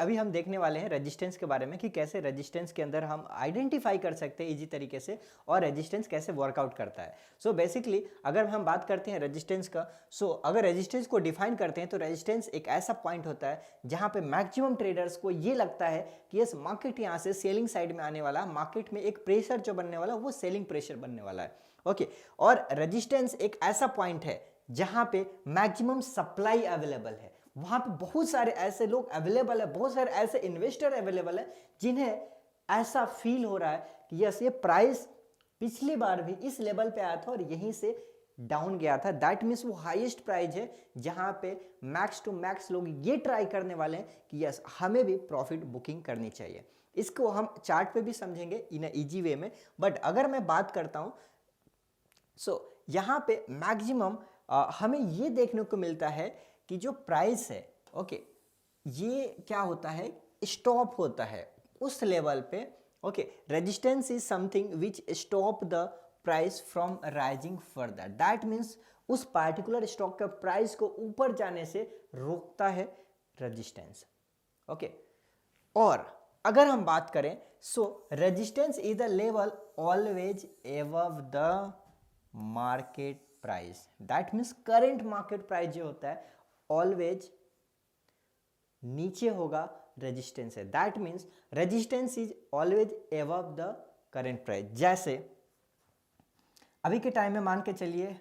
अभी हम देखने वाले हैं रेजिस्टेंस के बारे में कि कैसे रेजिस्टेंस के अंदर हम आइडेंटिफाई कर सकते हैं इजी तरीके से और रेजिस्टेंस कैसे वर्कआउट करता है। सो बेसिकली अगर हम बात करते हैं रेजिस्टेंस का, सो अगर रेजिस्टेंस को डिफाइन करते हैं तो रेजिस्टेंस एक ऐसा पॉइंट होता है जहां पे मैक्सिमम ट्रेडर्स को ये लगता है कि यस मार्केट यहाँ से सेलिंग साइड में आने वाला, मार्केट में एक प्रेशर जो बनने वाला वो सेलिंग प्रेशर बनने वाला है। ओके, और रेजिस्टेंस एक ऐसा पॉइंट है जहां पे मैक्सिमम सप्लाई अवेलेबल है, वहां पे बहुत सारे ऐसे लोग अवेलेबल है, बहुत सारे ऐसे इन्वेस्टर अवेलेबल है जिन्हें ऐसा फील हो रहा है कि यस ये प्राइस पिछली बार भी इस लेवल पे आया था और यहीं से डाउन गया था। दैट मीन्स वो हाईएस्ट प्राइस है जहां पे मैक्स टू मैक्स लोग ये ट्राई करने वाले हैं कि यस हमें भी प्रॉफिट बुकिंग करनी चाहिए। इसको हम चार्ट पे भी समझेंगे इन इजी वे में, बट अगर मैं बात करता हूं यहाँ पे मैक्सिमम हमें ये देखने को मिलता है कि जो प्राइस है, ओके, ये क्या होता है, स्टॉप होता है उस लेवल पे। Okay, resistance is something which stop the price from rising further. That means उस पार्टिकुलर स्टॉक का प्राइस को ऊपर जाने से रोकता है रेजिस्टेंस। ओके, और अगर हम बात करें resistance is the level always above the market price. That means current market price जो होता है ऑलवेज नीचे होगा रेजिस्टेंस है। That means resistance is always above the current price. जैसे अभी के टाइम में मान के चलिए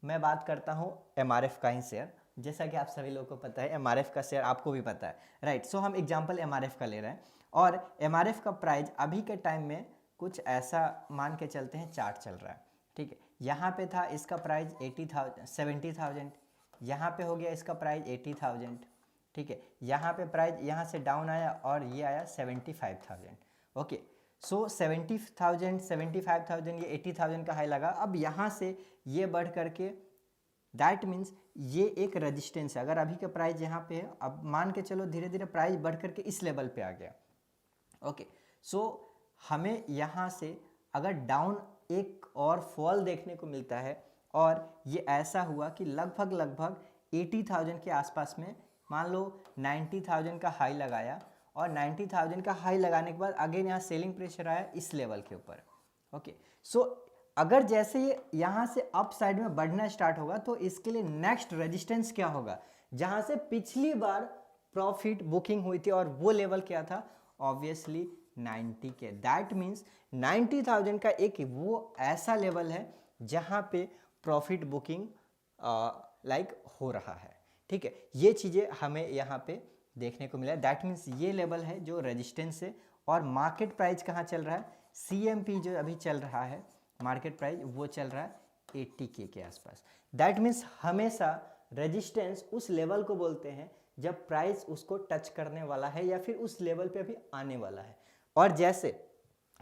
मैं बात करता हूं एमआरएफ का ही शेयर, जैसा कि आप सभी लोगों को पता है एमआरएफ का शेयर आपको भी पता है, राइट। सो हम एग्जांपल एमआरएफ का ले रहे हैं और एमआरएफ का प्राइस अभी के टाइम में कुछ ऐसा मान के चलते हैं, चार्ट चल रहा है, ठीक है। यहाँ पे था इसका प्राइस 70,000, यहाँ पे हो गया इसका प्राइस 80,000, ठीक है। यहाँ पे प्राइस यहाँ से डाउन आया और ये आया 75,000। ओके, सो 70,000, 75,000, ये 80,000 का हाई लगा। अब यहाँ से ये बढ़ करके दैट मीन्स ये एक रेजिस्टेंस है। अगर अभी का प्राइस यहाँ पे है, अब मान के चलो धीरे धीरे प्राइस बढ़ करके इस लेवल पे आ गया। ओके, सो हमें यहाँ से अगर डाउन एक और फॉल देखने को मिलता है और ये ऐसा हुआ कि लगभग 80,000 के आसपास में, मान लो 90,000 का हाई लगाया और 90,000 का हाई लगाने के बाद अगेन यहाँ सेलिंग प्रेशर आया इस लेवल के ऊपर। ओके, सो अगर जैसे ये यहाँ से अप साइड में बढ़ना स्टार्ट होगा तो इसके लिए नेक्स्ट रेजिस्टेंस क्या होगा, जहाँ से पिछली बार प्रॉफिट बुकिंग हुई थी और वो लेवल क्या था, ऑब्वियसली 90 के। दैट मीन्स 90,000 का एक वो ऐसा लेवल है जहाँ पे प्रॉफिट बुकिंग लाइक हो रहा है, ठीक है। ये चीज़ें हमें यहाँ पे देखने को मिला। दैट मीन्स ये लेवल है जो रेजिस्टेंस है और मार्केट प्राइस कहाँ चल रहा है, CMP जो अभी चल रहा है मार्केट प्राइस वो चल रहा है 80K के आसपास। दैट मीन्स हमेशा रेजिस्टेंस उस लेवल को बोलते हैं जब प्राइस उसको टच करने वाला है या फिर उस लेवल पे अभी आने वाला है, और जैसे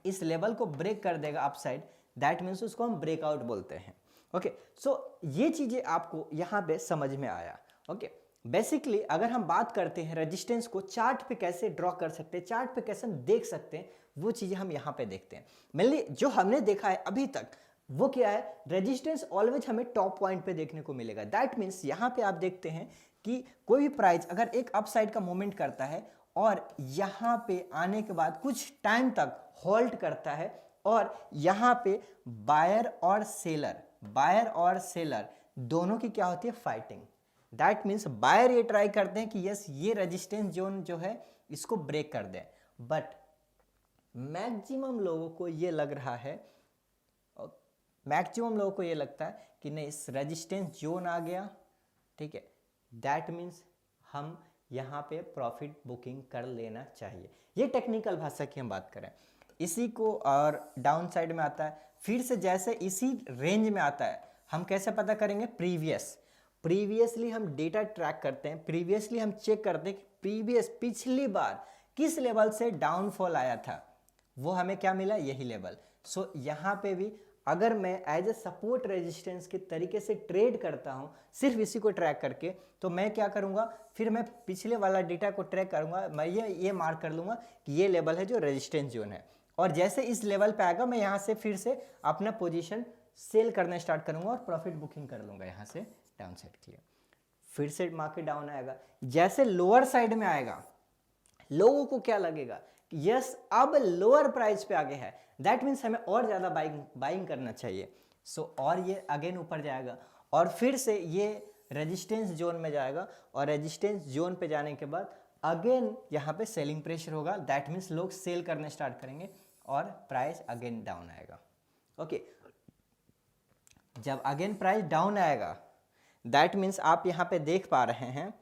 इस लेवल को ब्रेक कर देगा अपसाइड, दैट मीन्स उसको हम ब्रेकआउट बोलते हैं। ओके, सो ये चीजें आपको यहाँ पे समझ में आया। ओके, बेसिकली अगर हम बात करते हैं रेजिस्टेंस को चार्ट पे कैसे ड्रॉ कर सकते हैं, चार्ट पे कैसे हम देख सकते हैं, वो चीजें हम यहाँ पे देखते हैं। मेनली जो हमने देखा है अभी तक वो क्या है, रेजिस्टेंस ऑलवेज हमें टॉप पॉइंट पे देखने को मिलेगा। दैट मीन्स यहाँ पे आप देखते हैं कि कोई भी प्राइस अगर एक अपसाइड का मूवमेंट करता है और यहाँ पे आने के बाद कुछ टाइम तक होल्ड करता है और यहाँ पे बायर और सेलर दोनों की क्या होती है, फाइटिंग। दैट मीन्स बायर ये ट्राई करते हैं कि यस ये रेजिस्टेंस जोन जो है इसको ब्रेक कर दें, बट मैक्सिमम लोगों को ये लग रहा है, मैक्सिमम लोगों को ये लगता है कि नहीं इस रेजिस्टेंस जोन आ गया, ठीक है, दैट मीन्स हम यहाँ पे प्रॉफिट बुकिंग कर लेना चाहिए। ये टेक्निकल भाषा की हम बात करें, इसी को और डाउन साइड में आता है, फिर से जैसे इसी रेंज में आता है, हम कैसे पता करेंगे, प्रीवियसली हम डेटा ट्रैक करते हैं, प्रीवियसली हम चेक करते हैं कि पिछली बार किस लेवल से डाउनफॉल आया था, वो हमें क्या मिला, यही लेवल। सो यहाँ पे भी अगर मैं एज ए सपोर्ट रेजिस्टेंस के तरीके से ट्रेड करता हूँ सिर्फ इसी को ट्रैक करके, तो मैं क्या करूँगा, फिर मैं पिछले वाला डेटा को ट्रैक करूँगा, मैं ये मार्क कर लूँगा कि ये लेवल है जो रेजिस्टेंस जोन है, और जैसे इस लेवल पे आएगा मैं यहाँ से फिर से अपना पोजीशन सेल करना स्टार्ट करूँगा और प्रॉफिट बुकिंग कर लूँगा यहाँ से डाउन साइड के लिए। फिर से मार्केट डाउन आएगा, जैसे लोअर साइड में आएगा लोगों को क्या लगेगा कि यस अब लोअर प्राइस पे आ गया है, दैट मीन्स हमें और ज़्यादा बाइंग करना चाहिए। सो और ये अगेन ऊपर जाएगा और फिर से ये रेजिस्टेंस जोन में जाएगा और रेजिस्टेंस जोन पे जाने के बाद अगेन यहाँ पे सेलिंग प्रेशर होगा, दैट मीन्स लोग सेल करने स्टार्ट करेंगे और प्राइस अगेन डाउन आएगा। ओके, जब अगेन प्राइस डाउन आएगा दैट मीन्स आप यहाँ पे देख पा रहे हैं,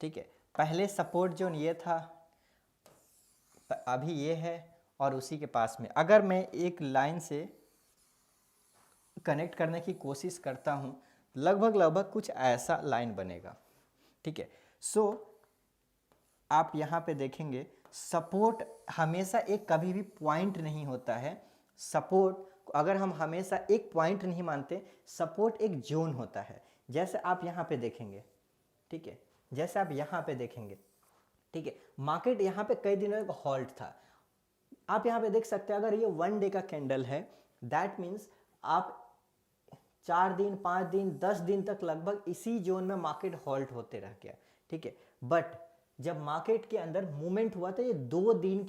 ठीक है, पहले सपोर्ट जोन ये था, अभी ये है और उसी के पास में अगर मैं एक लाइन से कनेक्ट करने की कोशिश करता हूँ, लगभग कुछ ऐसा लाइन बनेगा, ठीक है। सो आप यहाँ पे देखेंगे सपोर्ट हमेशा एक कभी भी पॉइंट नहीं होता है, सपोर्ट अगर हम हमेशा एक पॉइंट नहीं मानते, सपोर्ट एक जोन होता है। जैसे आप यहाँ पे देखेंगे, ठीक है, जैसे आप यहाँ पे देखेंगे, ठीक है, मार्केट यहाँ पे कई दिनों का हॉल्ट था, आप यहाँ पे देख सकते हैं अगर ये 1 डे का कैंडल है दैट मीन्स आप 4 दिन 5 दिन 10 दिन तक लगभग इसी जोन में मार्केट हॉल्ट होते रह गया, ठीक है। बट जब मार्केट के अंदर मूवमेंट हुआ था, ये 2 दिन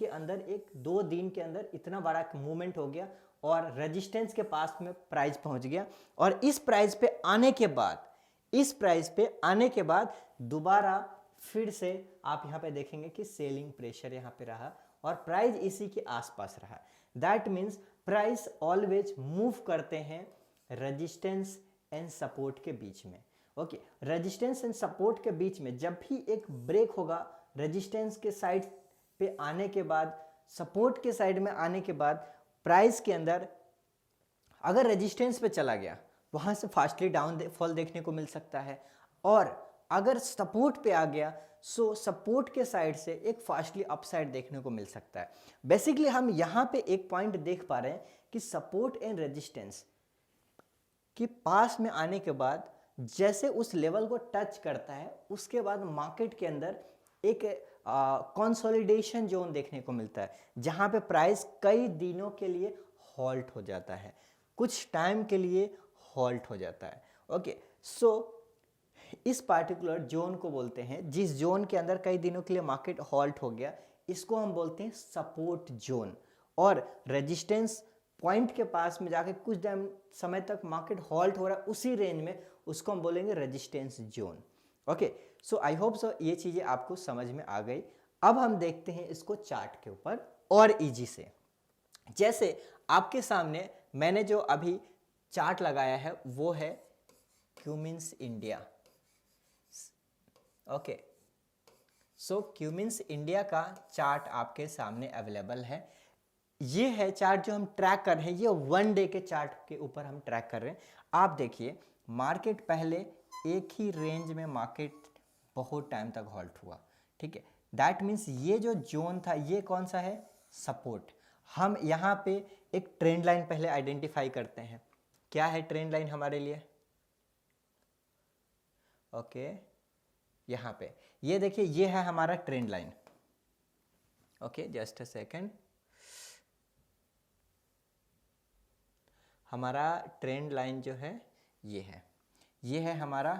के अंदर इतना बड़ा मूवमेंट हो गया और रेजिस्टेंस के पास में प्राइस पहुंच गया और इस प्राइस पे आने के बाद दोबारा फिर से आप यहाँ पे देखेंगे कि सेलिंग प्रेशर यहाँ पे रहा और प्राइस इसी के आसपास रहा। That means price always move करते हैं रेजिस्टेंस एंड सपोर्ट के बीच में। ओके, रेजिस्टेंस एंड सपोर्ट के बीच में जब भी एक ब्रेक होगा, रेजिस्टेंस के साइड पे आने के बाद, सपोर्ट के साइड में आने के बाद, प्राइस के अंदर अगर रेजिस्टेंस पे चला गया वहां से फास्टली डाउन फॉल देखने को मिल सकता है और अगर सपोर्ट पे आ गया सो सपोर्ट के साइड से एक फास्टली अपसाइड देखने को मिल सकता है। बेसिकली हम यहाँ पे एक पॉइंट देख पा रहे हैं कि सपोर्ट एंड रेजिस्टेंस के पास में आने के बाद जैसे उस लेवल को टच करता है उसके बाद मार्केट के अंदर एक कंसोलिडेशन जोन देखने को मिलता है जहां पे प्राइस कई दिनों के लिए हॉल्ट हो जाता है, कुछ टाइम के लिए हॉल्ट हो जाता है। ओके, सो इस पार्टिकुलर जोन को बोलते हैं, जिस जोन के अंदर कई दिनों के लिए मार्केट हॉल्ट हो गया, इसको हम बोलते हैं सपोर्ट जोन। और रेजिस्टेंस पॉइंट के पास में जाके कुछ समय तक मार्केट हॉल्ट हो रहा है उसी रेंज में, उसको हम बोलेंगे resistance zone. Okay, so I hope so ये चीज़ें आपको समझ में आ गई। अब हम देखते हैं इसको चार्ट के ऊपर और इजी से। जैसे आपके सामने मैंने जो अभी चार्ट लगाया है वो है क्यूमिंस इंडिया। ओके, सो क्यूमिंस इंडिया का चार्ट आपके सामने अवेलेबल है। ये है चार्ट जो हम ट्रैक कर रहे हैं, ये 1 डे के चार्ट के ऊपर हम ट्रैक कर रहे हैं। आप देखिए मार्केट पहले एक ही रेंज में मार्केट बहुत टाइम तक हॉल्ट हुआ, ठीक है। दैट मीन्स ये जो जोन था ये कौन सा है, सपोर्ट। हम यहाँ पे एक ट्रेंड लाइन पहले आइडेंटिफाई करते हैं। क्या है ट्रेंड लाइन हमारे लिए? ओके, यहाँ पे ये देखिए, ये है हमारा trend line. Okay, just a second. हमारा ट्रेंड लाइन जो है ये है हमारा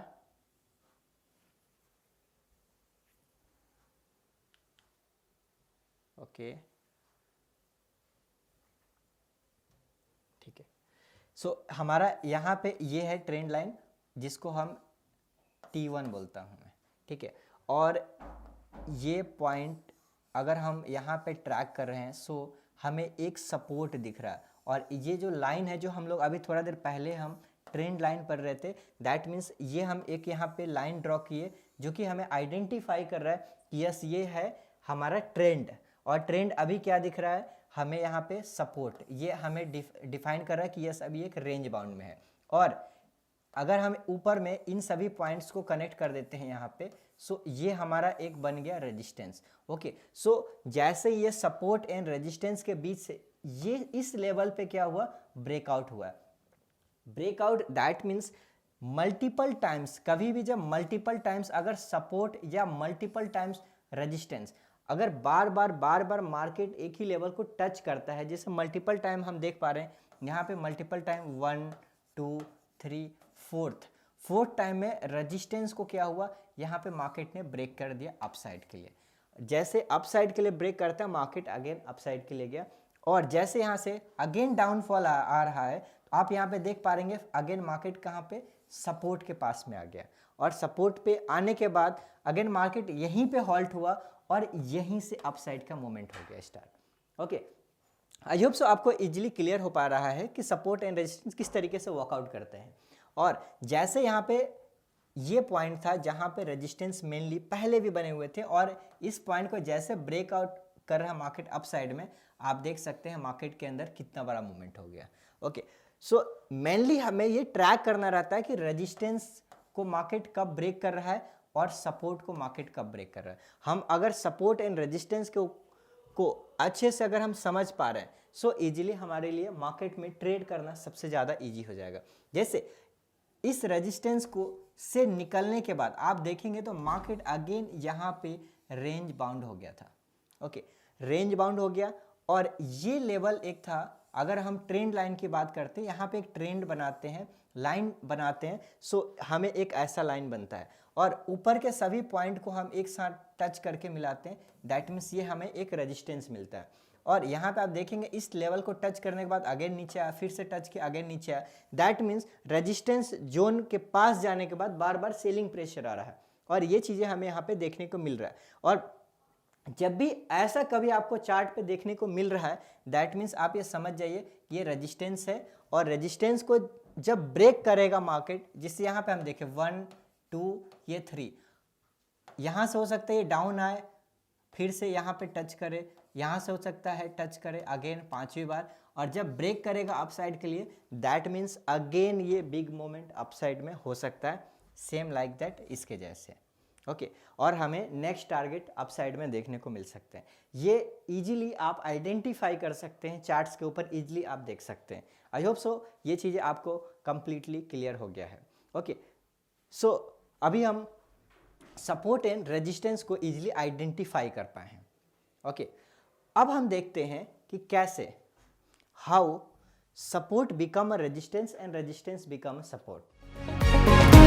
ओके, ठीक है। सो हमारा यहाँ पे ये है ट्रेंड लाइन जिसको हम T1 बोलता हूँ मैं, ठीक है। और ये पॉइंट अगर हम यहाँ पे ट्रैक कर रहे हैं सो हमें एक सपोर्ट दिख रहा है और ये जो लाइन है जो हम लोग अभी थोड़ा देर पहले हम ट्रेंड लाइन पढ़ रहे थे, दैट मीन्स ये हम एक यहाँ पे लाइन ड्रॉ किए जो कि हमें आइडेंटिफाई कर रहा है कि यस ये है हमारा ट्रेंड। और ट्रेंड अभी क्या दिख रहा है हमें यहाँ पे सपोर्ट, ये हमें डिफाइन कर रहा है कि यस अभी एक रेंज बाउंड में है। और अगर हम ऊपर में इन सभी पॉइंट्स को कनेक्ट कर देते हैं यहाँ पे, सो ये हमारा एक बन गया रेजिस्टेंस। ओके, सो जैसे ये सपोर्ट एंड रेजिस्टेंस के बीच से ये इस लेवल पे क्या हुआ, ब्रेकआउट हुआ। Breakout that means multiple times, कभी भी जब मल्टीपल टाइम्स अगर सपोर्ट या मल्टीपल टाइम्स रेजिस्टेंस अगर बार बार मार्केट एक ही लेवल को टच करता है, जैसे मल्टीपल टाइम हम देख पा रहे हैं यहाँ पे मल्टीपल टाइम 1 2 3 फोर्थ टाइम में रेजिस्टेंस को क्या हुआ, यहाँ पे मार्केट ने ब्रेक कर दिया अपसाइड के लिए। जैसे अपसाइड के लिए ब्रेक करता है मार्केट अगेन अपसाइड के लिए गया, और जैसे यहाँ से अगेन डाउनफॉल आ रहा है तो आप यहाँ पे देख पा रहे अगेन मार्केट कहाँ पे सपोर्ट के पास में आ गया, और सपोर्ट पे आने के बाद अगेन मार्केट यहीं पे हॉल्ट हुआ और यहीं से अपसाइड का मूवमेंट हो गया start. Okay, I hope so आपको इजीली क्लियर हो पा रहा है कि सपोर्ट एंड रेजिस्टेंस किस तरीके से वर्कआउट करते हैं। और जैसे यहाँ पे ये पॉइंट था जहाँ पे रेजिस्टेंस मेनली पहले भी बने हुए थे, और इस पॉइंट को जैसे ब्रेकआउट कर रहा मार्केट अप साइड में, आप देख सकते हैं मार्केट के अंदर कितना बड़ा मूवमेंट हो गया। ओके, सो मेनली हमें ये ट्रैक करना रहता है कि रेजिस्टेंस को मार्केट कब ब्रेक कर रहा है और सपोर्ट को मार्केट कब ब्रेक कर रहा है। हम अगर सपोर्ट एंड रेजिस्टेंस को अच्छे से अगर हम समझ पा रहे हैं, सो इजीली हमारे लिए मार्केट में ट्रेड करना सबसे ज़्यादा इजी हो जाएगा। जैसे इस रेजिस्टेंस को से निकलने के बाद आप देखेंगे तो मार्केट अगेन यहाँ पे रेंज बाउंड हो गया था। ओके, रेंज बाउंड हो गया, और ये लेवल एक था, अगर हम ट्रेंड लाइन की बात करते हैं, यहाँ पे एक ट्रेंड बनाते हैं, लाइन बनाते हैं, सो हमें एक ऐसा लाइन बनता है, और ऊपर के सभी पॉइंट को हम एक साथ टच करके मिलाते हैं, दैट मीन्स ये हमें एक रेजिस्टेंस मिलता है। और यहाँ पे आप देखेंगे इस लेवल को टच करने के बाद अगेन नीचे आया, फिर से टच किया, अगेन नीचे आया, दैट मीन्स रेजिस्टेंस जोन के पास जाने के बाद बार बार सेलिंग प्रेशर आ रहा है, और ये चीज़ें हमें यहाँ पे देखने को मिल रहा है। और जब भी ऐसा कभी आपको चार्ट पे देखने को मिल रहा है, दैट मीन्स आप ये समझ जाइए ये रेजिस्टेंस है, और रेजिस्टेंस को जब ब्रेक करेगा मार्केट, जिससे यहाँ पे हम देखें 1 2 ये 3, यहाँ से हो सकता है ये डाउन आए, फिर से यहाँ पे टच करे, यहाँ से हो सकता है टच करे अगेन 5वीं बार, और जब ब्रेक करेगा अपसाइड के लिए, दैट मीन्स अगेन ये बिग मोमेंट अपसाइड में हो सकता है, सेम लाइक दैट इसके जैसे। ओके, और हमें नेक्स्ट टारगेट अपसाइड में देखने को मिल सकते हैं। ये इजीली आप आइडेंटिफाई कर सकते हैं, चार्ट्स के ऊपर इजीली आप देख सकते हैं। आई होप सो ये चीज़ें आपको कंप्लीटली क्लियर हो गया है। ओके, सो अभी हम सपोर्ट एंड रेजिस्टेंस को इजीली आइडेंटिफाई कर पाए हैं। ओके, अब हम देखते हैं कि कैसे how support become a resistance and resistance become a support.